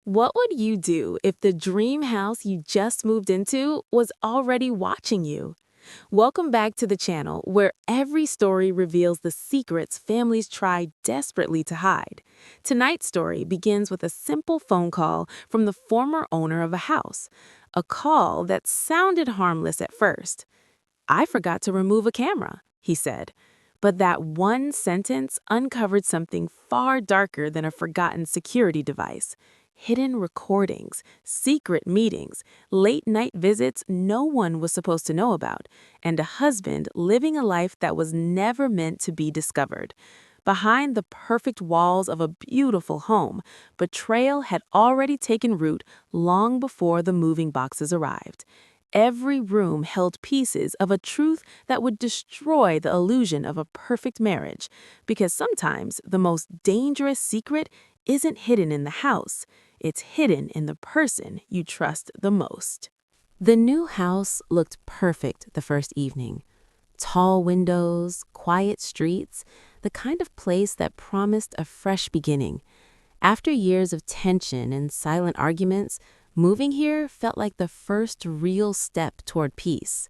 What would you do if the dream house you just moved into was already watching you? Welcome back to the channel where every story reveals the secrets families try desperately to hide. Tonight's story begins with a simple phone call from the former owner of a house, a call that sounded harmless at first. "I forgot to remove a camera," he said. But that one sentence uncovered something far darker than a forgotten security device. Hidden recordings, secret meetings, late night visits no one was supposed to know about, and a husband living a life that was never meant to be discovered. Behind the perfect walls of a beautiful home, betrayal had already taken root long before the moving boxes arrived. Every room held pieces of a truth that would destroy the illusion of a perfect marriage, because sometimes the most dangerous secret isn't hidden in the house, it's hidden in the person you trust the most. The new house looked perfect the first evening. Tall windows, quiet streets, the kind of place that promised a fresh beginning. After years of tension and silent arguments, moving here felt like the first real step toward peace.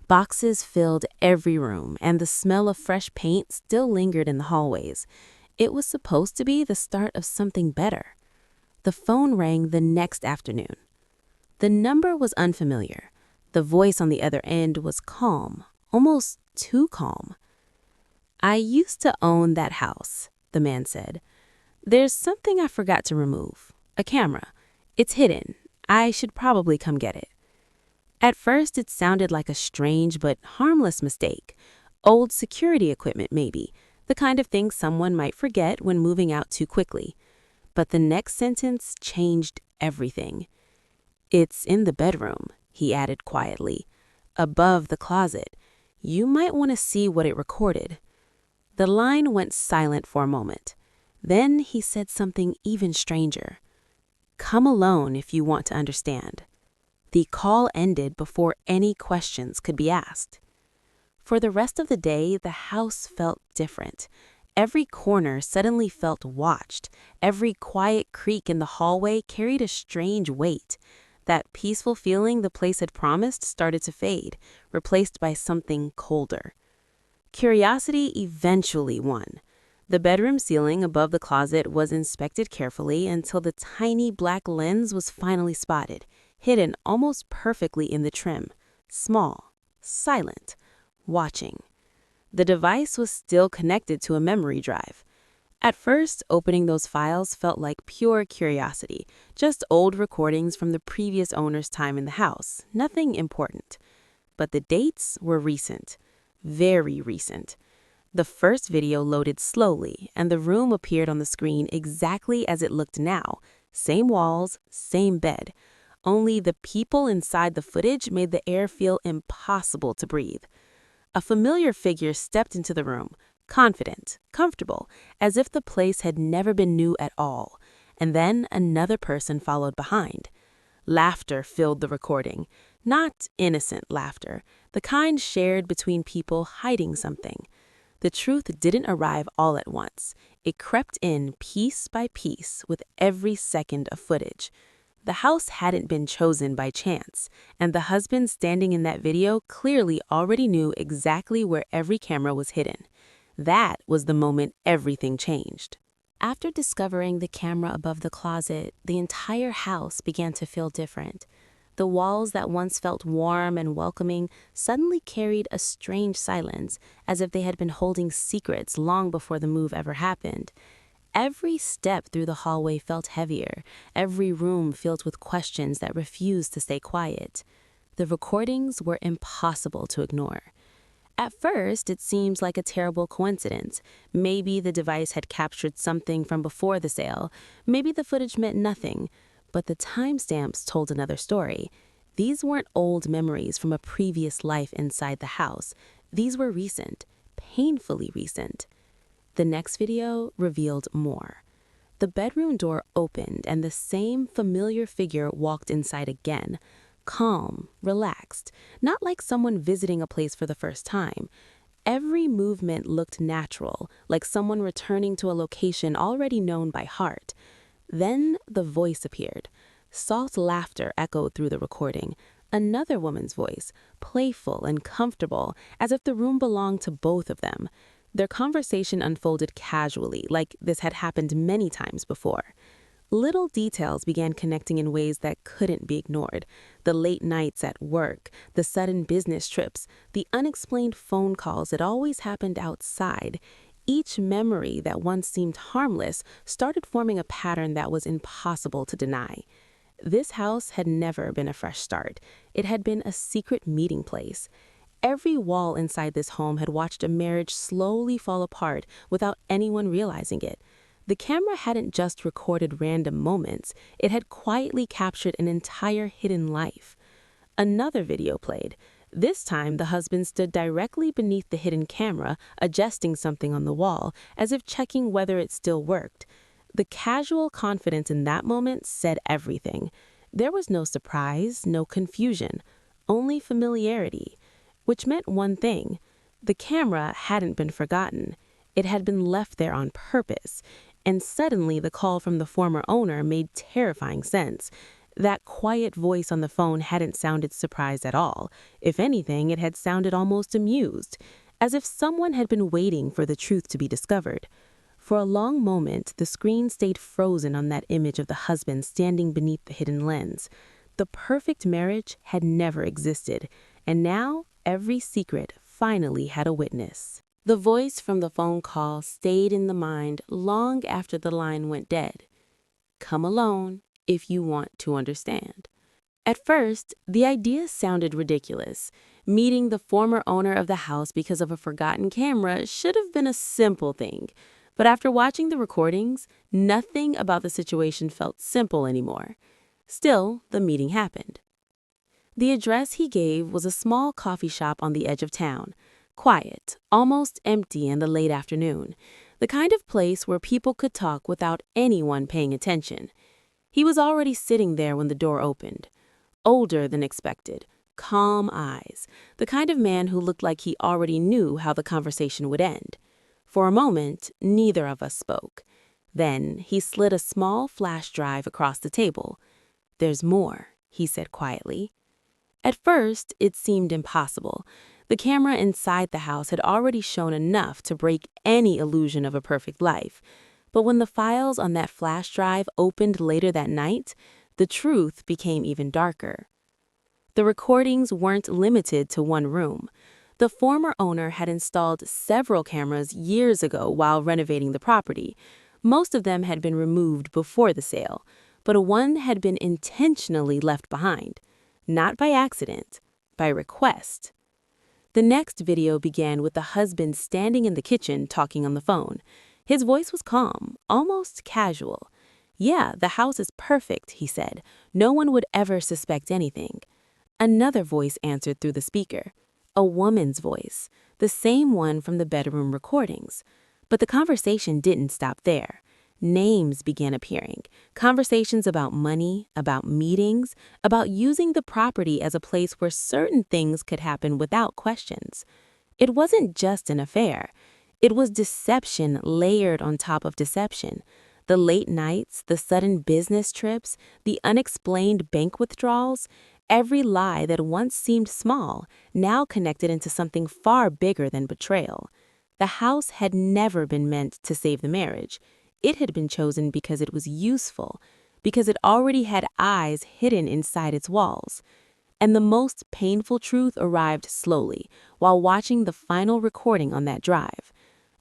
Boxes filled every room, and the smell of fresh paint still lingered in the hallways. It was supposed to be the start of something better. The phone rang the next afternoon. The number was unfamiliar. The voice on the other end was calm, almost too calm. "I used to own that house," the man said. "There's something I forgot to remove. A camera. It's hidden. I should probably come get it." At first, it sounded like a strange but harmless mistake. Old security equipment, maybe. The kind of thing someone might forget when moving out too quickly. But the next sentence changed everything. "It's in the bedroom," he added quietly. "Above the closet. You might want to see what it recorded." The line went silent for a moment. Then he said something even stranger. "Come alone if you want to understand." The call ended before any questions could be asked. For the rest of the day, the house felt different. Every corner suddenly felt watched. Every quiet creak in the hallway carried a strange weight. That peaceful feeling the place had promised started to fade, replaced by something colder. Curiosity eventually won. The bedroom ceiling above the closet was inspected carefully until the tiny black lens was finally spotted, hidden almost perfectly in the trim. Small, silent, watching. The device was still connected to a memory drive. At first, opening those files felt like pure curiosity, just old recordings from the previous owner's time in the house, nothing important. But the dates were recent, very recent. The first video loaded slowly, and the room appeared on the screen exactly as it looked now. Same walls, same bed. Only the people inside the footage made the air feel impossible to breathe. A familiar figure stepped into the room, confident, comfortable, as if the place had never been new at all. And then another person followed behind. Laughter filled the recording. Not innocent laughter, the kind shared between people hiding something. The truth didn't arrive all at once. It crept in piece by piece with every second of footage. The house hadn't been chosen by chance, and the husband standing in that video clearly already knew exactly where every camera was hidden. That was the moment everything changed. After discovering the camera above the closet, the entire house began to feel different. The walls that once felt warm and welcoming suddenly carried a strange silence, as if they had been holding secrets long before the move ever happened. Every step through the hallway felt heavier, every room filled with questions that refused to stay quiet. The recordings were impossible to ignore. At first, it seemed like a terrible coincidence. Maybe the device had captured something from before the sale. Maybe the footage meant nothing. But the timestamps told another story. These weren't old memories from a previous life inside the house. These were recent, painfully recent. The next video revealed more. The bedroom door opened and the same familiar figure walked inside again. Calm, relaxed, not like someone visiting a place for the first time. Every movement looked natural, like someone returning to a location already known by heart. Then the voice appeared. Soft laughter echoed through the recording. Another woman's voice, playful and comfortable, as if the room belonged to both of them. Their conversation unfolded casually, like this had happened many times before. Little details began connecting in ways that couldn't be ignored. The late nights at work, the sudden business trips, the unexplained phone calls that always happened outside. Each memory that once seemed harmless started forming a pattern that was impossible to deny. This house had never been a fresh start. It had been a secret meeting place. Every wall inside this home had watched a marriage slowly fall apart without anyone realizing it. The camera hadn't just recorded random moments, it had quietly captured an entire hidden life. Another video played. This time, the husband stood directly beneath the hidden camera, adjusting something on the wall, as if checking whether it still worked. The casual confidence in that moment said everything. There was no surprise, no confusion, only familiarity, which meant one thing. The camera hadn't been forgotten. It had been left there on purpose. And suddenly the call from the former owner made terrifying sense. That quiet voice on the phone hadn't sounded surprised at all. If anything, it had sounded almost amused, as if someone had been waiting for the truth to be discovered. For a long moment, the screen stayed frozen on that image of the husband standing beneath the hidden lens. The perfect marriage had never existed, and now every secret finally had a witness. The voice from the phone call stayed in the mind long after the line went dead. Come alone if you want to understand. At first, the idea sounded ridiculous. Meeting the former owner of the house because of a forgotten camera should have been a simple thing. But after watching the recordings, nothing about the situation felt simple anymore. Still, the meeting happened. The address he gave was a small coffee shop on the edge of town. Quiet, almost empty in the late afternoon. The kind of place where people could talk without anyone paying attention. He was already sitting there when the door opened. Older than expected, calm eyes. The kind of man who looked like he already knew how the conversation would end. For a moment, neither of us spoke. Then he slid a small flash drive across the table. "There's more," he said quietly. At first, it seemed impossible. The camera inside the house had already shown enough to break any illusion of a perfect life. But when the files on that flash drive opened later that night, the truth became even darker. The recordings weren't limited to one room. The former owner had installed several cameras years ago while renovating the property. Most of them had been removed before the sale, but one had been intentionally left behind. Not by accident, by request. The next video began with the husband standing in the kitchen talking on the phone. His voice was calm, almost casual. "Yeah, the house is perfect," he said. "No one would ever suspect anything." Another voice answered through the speaker. A woman's voice, the same one from the bedroom recordings. But the conversation didn't stop there. Names began appearing, conversations about money, about meetings, about using the property as a place where certain things could happen without questions. It wasn't just an affair. It was deception layered on top of deception. The late nights, the sudden business trips, the unexplained bank withdrawals, every lie that once seemed small now connected into something far bigger than betrayal. The house had never been meant to save the marriage. It had been chosen because it was useful, because it already had eyes hidden inside its walls. And the most painful truth arrived slowly, while watching the final recording on that drive.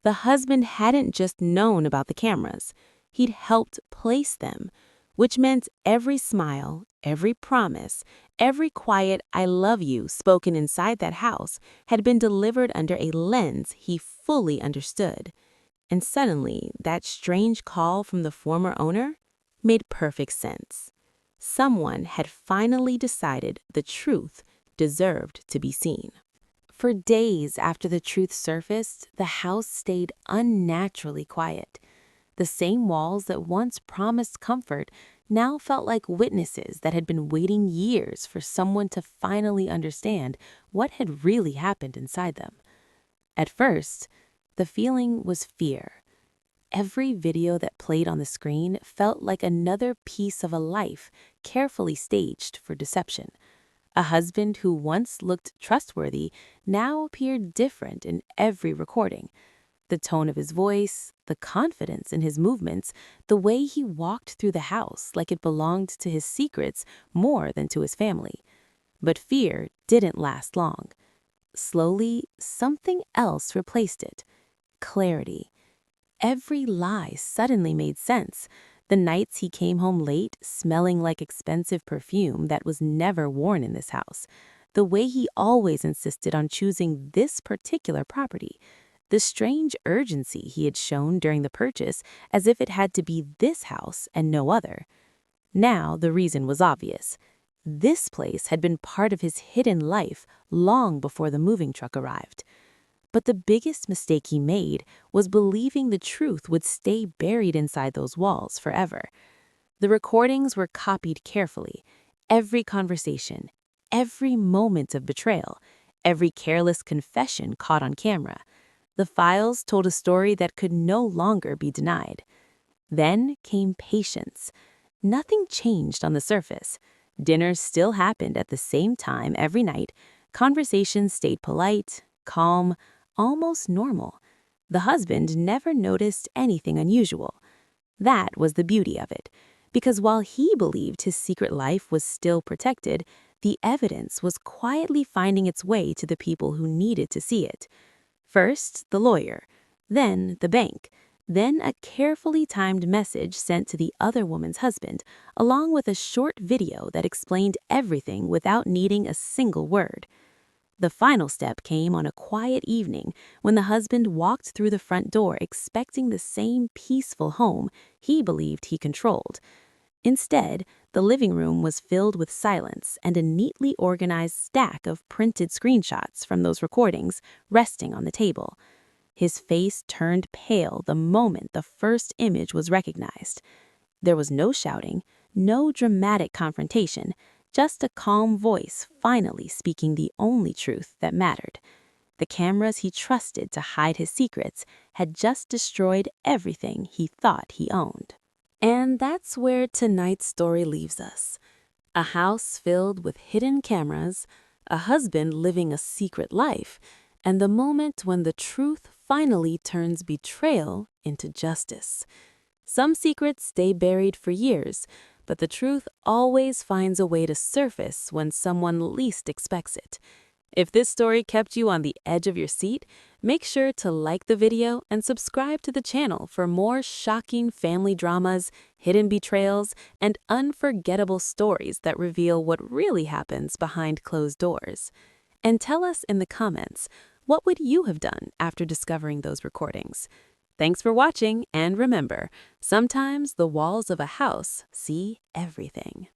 The husband hadn't just known about the cameras. He'd helped place them, which meant every smile, every promise, every quiet "I love you" spoken inside that house had been delivered under a lens he fully understood. And suddenly, that strange call from the former owner made perfect sense. Someone had finally decided the truth deserved to be seen. For days after the truth surfaced, the house stayed unnaturally quiet. The same walls that once promised comfort now felt like witnesses that had been waiting years for someone to finally understand what had really happened inside them. At first, the feeling was fear. Every video that played on the screen felt like another piece of a life carefully staged for deception. A husband who once looked trustworthy now appeared different in every recording. The tone of his voice, the confidence in his movements, the way he walked through the house like it belonged to his secrets more than to his family. But fear didn't last long. Slowly, something else replaced it: clarity. Every lie suddenly made sense. The nights he came home late, smelling like expensive perfume that was never worn in this house. The way he always insisted on choosing this particular property. The strange urgency he had shown during the purchase, as if it had to be this house and no other. Now the reason was obvious. This place had been part of his hidden life long before the moving truck arrived. But the biggest mistake he made was believing the truth would stay buried inside those walls forever. The recordings were copied carefully. Every conversation, every moment of betrayal, every careless confession caught on camera. The files told a story that could no longer be denied. Then came patience. Nothing changed on the surface. Dinners still happened at the same time every night. Conversations stayed polite, calm, almost normal. The husband never noticed anything unusual. That was the beauty of it, because while he believed his secret life was still protected, the evidence was quietly finding its way to the people who needed to see it. First, the lawyer, then the bank, then a carefully timed message sent to the other woman's husband, along with a short video that explained everything without needing a single word. The final step came on a quiet evening when the husband walked through the front door expecting the same peaceful home he believed he controlled. Instead, the living room was filled with silence and a neatly organized stack of printed screenshots from those recordings resting on the table. His face turned pale the moment the first image was recognized. There was no shouting, no dramatic confrontation, just a calm voice finally speaking the only truth that mattered. The cameras he trusted to hide his secrets had just destroyed everything he thought he owned. And that's where tonight's story leaves us. A house filled with hidden cameras, a husband living a secret life, and the moment when the truth finally turns betrayal into justice. Some secrets stay buried for years, but the truth always finds a way to surface when someone least expects it. If this story kept you on the edge of your seat, make sure to like the video and subscribe to the channel for more shocking family dramas, hidden betrayals, and unforgettable stories that reveal what really happens behind closed doors. And tell us in the comments, what would you have done after discovering those recordings? Thanks for watching, and remember, sometimes the walls of a house see everything.